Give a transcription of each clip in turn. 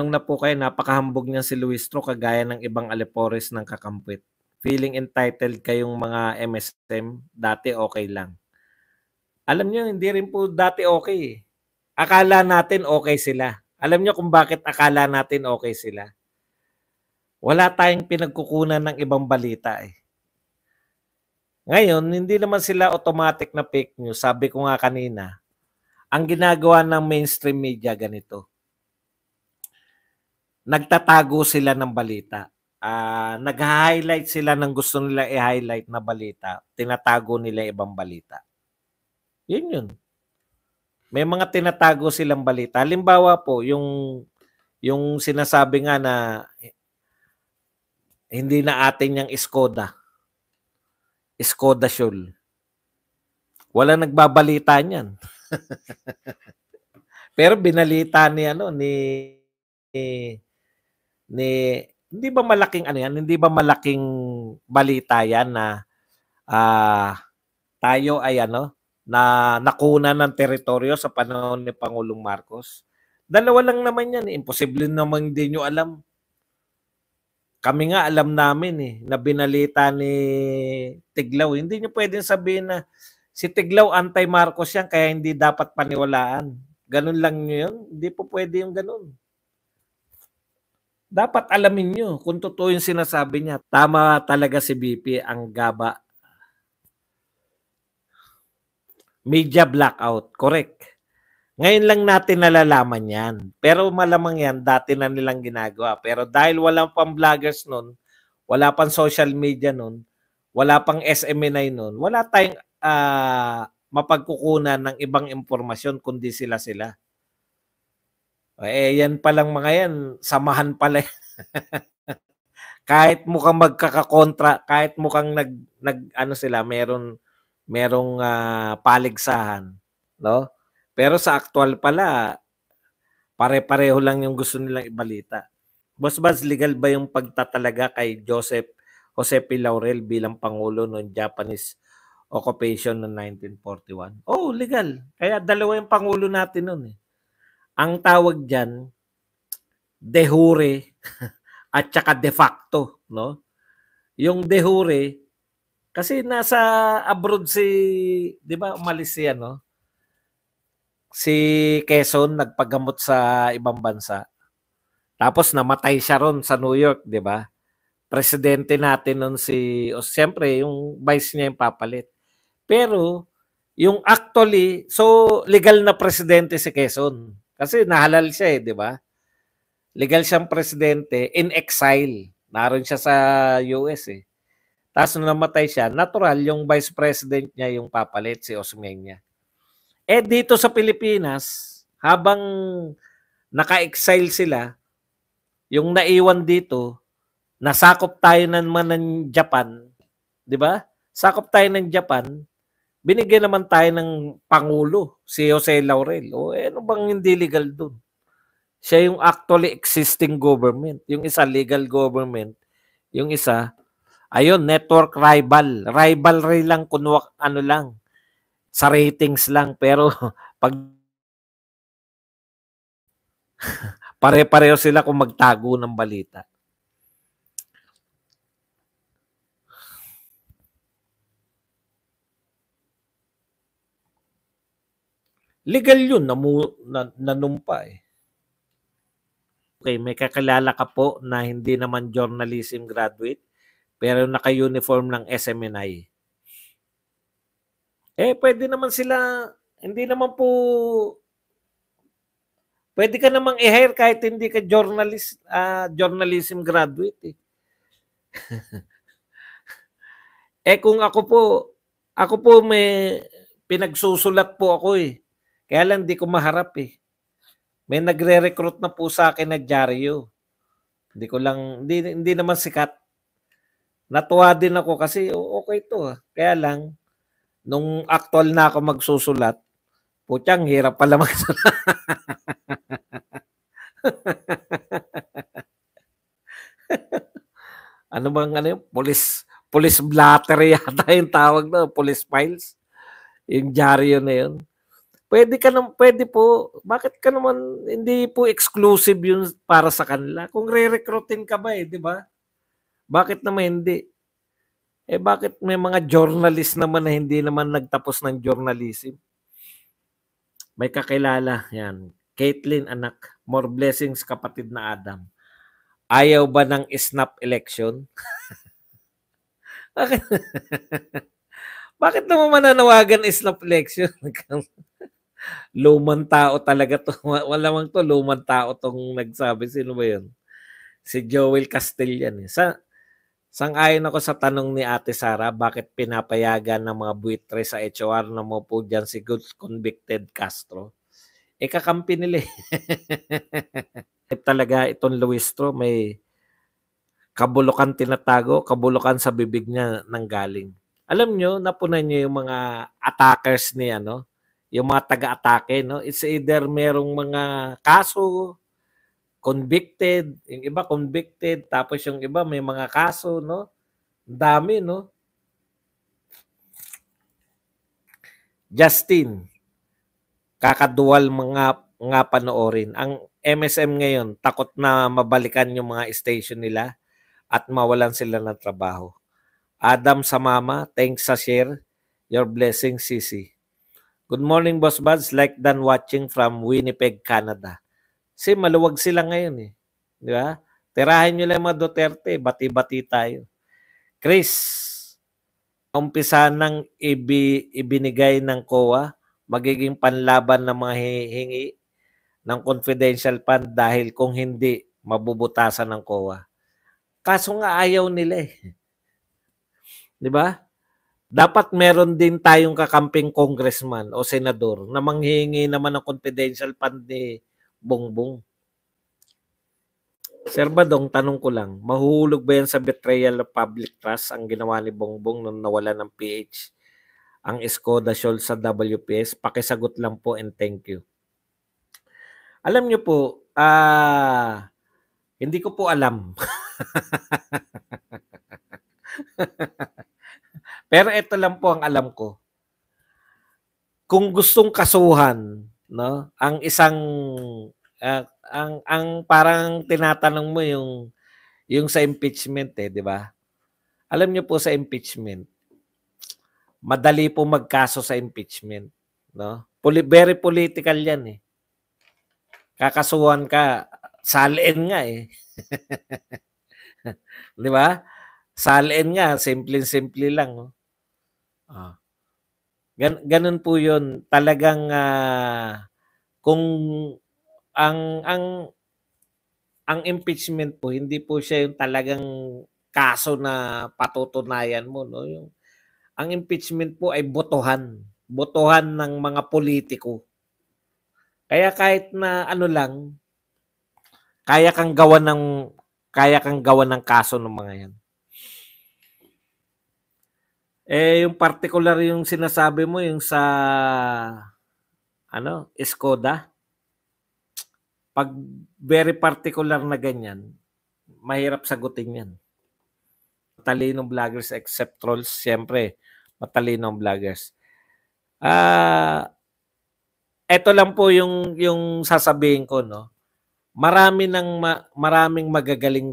na po kayo, napakahambog niyan si Luistro kagaya ng ibang alipores ng kakampwet. Feeling entitled kayong mga MSM, dati okay lang. Alam niyo, hindi rin po dati okay eh. Akala natin okay sila. Alam niyo kung bakit akala natin okay sila? Wala tayong pinagkukunan ng ibang balita eh. Ngayon, hindi naman sila automatic na fake news. Sabi ko nga kanina, ang ginagawa ng mainstream media ganito. Nagtatago sila ng balita. Nag-highlight sila ng gusto nila i-highlight na balita. Tinatago nila ibang balita. Yun yun. May mga tinatago silang balita. Halimbawa po, yung sinasabi nga na hindi na atin yung Skoda. Skoda Shoal. Wala nagbabalita niyan. Pero binalita ni hindi ba malaking ano yan? Hindi ba malaking balita yan na tayo ay na nakuna ng teritoryo sa panahon ni Pangulong Marcos? Dalawa lang naman yan. Imposible naman hindi nyo alam. Kami nga alam namin na binalita ni Tiglaw. Hindi nyo pwedeng sabihin na si Tiglaw anti-Marcos yan kaya hindi dapat paniwalaan. Ganun lang nyo yun. Hindi po pwede yung ganun. Dapat alamin nyo kung totoo yung sinasabi niya. Tama talaga si BP, ang gaba. Media blackout, correct. Ngayon lang natin nalalaman yan. Pero malamang yan, dati na nilang ginagawa. Pero dahil walang pang vloggers nun, wala pang social media nun, wala pang SMNI nun, wala tayong mapagkukunan ng ibang impormasyon kundi sila-sila. Yan palang mga yan, samahan pala. Kahit mukhang magkakakontra, kahit mukhang sila, merong paligsahan, no? Pero sa actual pala, pare-pareho lang yung gusto nilang ibalita. Boss Baz, legal ba yung pagtatalaga kay Jose P. Laurel bilang Pangulo ng Japanese occupation noong 1941? Oh, legal. Kaya dalawa yung Pangulo natin noon eh. Ang tawag dyan, de jure at saka de facto, no? Yung de jure, kasi nasa abroad di ba, umalis siya, no? Si Quezon nagpagamot sa ibang bansa. Tapos namatay siya ron sa New York, di ba? Presidente natin nun siyempre, yung vice niya yung papalit. Pero, yung actually, so legal na presidente si Quezon. Kasi nahalal siya di ba? Legal siyang presidente in exile. Naroon siya sa US eh. Tapos nung namatay siya, natural yung vice president niya yung papalit, si Osmeña. Dito sa Pilipinas, habang naka-exile sila, yung naiwan dito, nasakop tayo naman ng Japan, di ba? Sakop tayo ng Japan, binigyan naman tayo ng Pangulo, si Jose Laurel. Ano bang hindi legal dun? Siya yung actually existing government. Yung isa, legal government. Yung isa, ayun, network rival. Rivalry lang, lang, sa ratings lang. Pero pag pare-pareho sila kung magtago ng balita. Legal yun, nanumpa eh. Okay, may kakilala ka po na hindi naman journalism graduate, pero naka-uniform ng SMNI. Pwede naman sila, hindi naman po, pwede ka namang i-hire kahit hindi ka journalism graduate eh. Kung ako po may pinagsusulat po ako eh. Kaya lang di ko maharap eh. May nagre-recruit na po sa akin na dyaryo. Hindi naman sikat. Natuwa din ako kasi okay to. Kaya lang, nung actual na ako magsusulat, putyang hirap pala magsulat. Ano bang police blatter yata yung tawag na, police files. Yung dyaryo na yun. Pwede po. Bakit ka naman hindi po exclusive 'yun para sa kanila? Kung re-recruitin ka ba 'di ba? Bakit naman hindi? Bakit may mga journalist naman na hindi naman nagtapos ng journalism? May kakilala, 'yan. Caitlyn anak, more blessings kapatid na Adam. Ayaw ba ng snap election? Bakit bakit naman mananawagan snap election? Lumang tao talaga 'to. Malamang 'to lumang tao 'tong nagsabi. Sino ba 'yun? Si Joel Castillan, eh. Sang-ayon ako sa tanong ni Ate Sara, bakit pinapayagan ng mga buitre sa HOR na maupo diyan si convicted Castro? Kakampi nila, eh. Talaga itong Luistro may kabulukan tinatago, kabulukan sa bibig niya nanggaling. Alam niyo, napunan niyo yung mga attackers ni ano, yung mga taga-atake, no? It's either merong mga kaso, convicted, yung iba convicted, tapos yung iba may mga kaso, no? Ang dami, no? Justin, kakaduwal mga panoorin. Ang MSM ngayon, takot na mabalikan yung mga station nila at mawalan sila ng trabaho. Adam Samama, thanks sa share. Your blessing, Sisi. Good morning, Boss Buds. Like than watching from Winnipeg, Canada. Kasi maluwag sila ngayon, eh. Di ba? Tirahin nyo lang mga Duterte, bati-bati tayo. Chris, umpisa nang ibinigay ng COA, magiging panlaban ng mga hingi ng confidential fund dahil kung hindi, mabubutasan ng COA. Kaso nga ayaw nila, eh. Di ba? Dapat meron din tayong kakamping congressman o senador na manghihingi naman ng confidential fund ni Bongbong. Sir Badong, tanong ko lang, mahuhulog ba yan sa betrayal of public trust ang ginawa ni Bongbong nung nawala ng PH ang Skoda Shoal sa WPS? Pakisagot lang po and thank you. Alam niyo po, hindi ko po alam. Pero ito lang po ang alam ko. Kung gustong kasuhan, no, ang isang ang parang tinatanong mo yung sa impeachment, eh, di ba? Alam niyo po sa impeachment, madali po magkaso sa impeachment, no? Very political 'yan, eh. Kakasuhan ka, salin nga, eh. Di ba? Salin nga, simple-simple lang, no? Ganun po 'yun. Talagang kung ang impeachment po hindi po siya yung talagang kaso na patutunayan mo, no? Yung ang impeachment po ay botohan ng mga politiko. Kaya kahit na ano lang, kaya kang gawan ng kaso ng mga 'yan. Yung particular yung sinasabi mo yung sa Skoda. Pag very particular na ganyan, mahirap sagutin 'yan. Matalinong vloggers except trolls, siyempre matalinong vloggers. Ito lang po yung sasabihin ko, no. Maraming magagaling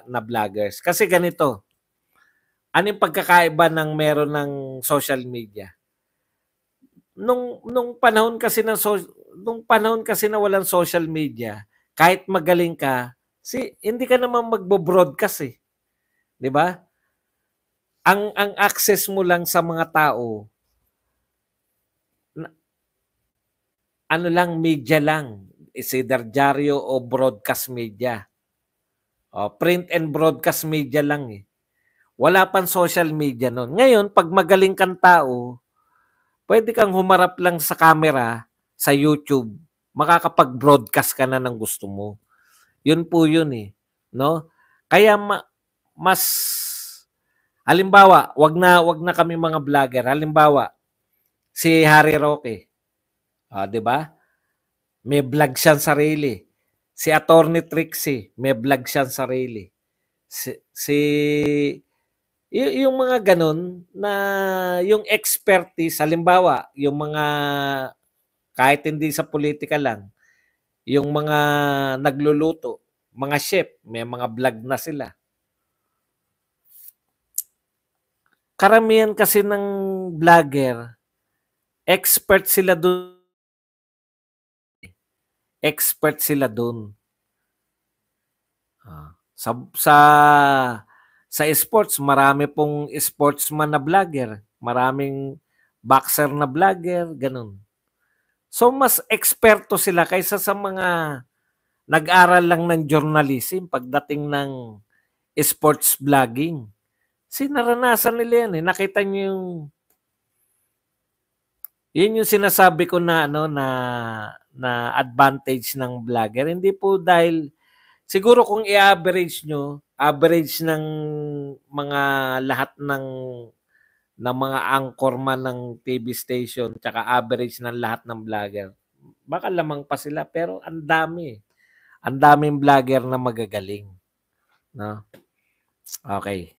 na vloggers. Kasi ganito, ano yung pagkakaiba ng meron ng social media? Nung panahon kasi na walang social media, kahit magaling ka, hindi ka naman magbo-broadcast, eh. 'Di ba? Ang access mo lang sa mga tao, media lang. Is either dyaryo o broadcast media. Print and broadcast media lang, eh. Wala pang social media noon. Ngayon, pag magaling kang tao, pwede kang humarap lang sa camera sa YouTube, makakapag-broadcast ka na ng gusto mo. Yun po yun, eh, no? Kaya mas halimbawa, wag na kami mga vlogger. Halimbawa, si Harry Roque. 'Di ba? May vlog siyang sarili. Si Attorney Trixie, may vlog siyang sarili. Yung mga ganun na yung expertise, halimbawa, yung mga Kahit hindi sa politika lang, yung mga nagluluto, mga chef, may mga vlog na sila. Karamihan kasi ng vlogger, expert sila doon. Expert sila doon. Sa sports, marami pong sportsman na vlogger, maraming boxer na vlogger, ganun. So mas eksperto sila kaysa sa mga nag-aral lang ng journalism pagdating ng sports vlogging. Naranasan nila yan eh. Nakita niyo yun yung sinasabi ko na na advantage ng vlogger. Hindi po dahil siguro kung i-average nyo, average ng mga lahat ng mga anchorman ng TV station tsaka average ng lahat ng vlogger. Baka lamang pa sila pero ang dami. Ang daming vlogger na magagaling, no? Okay.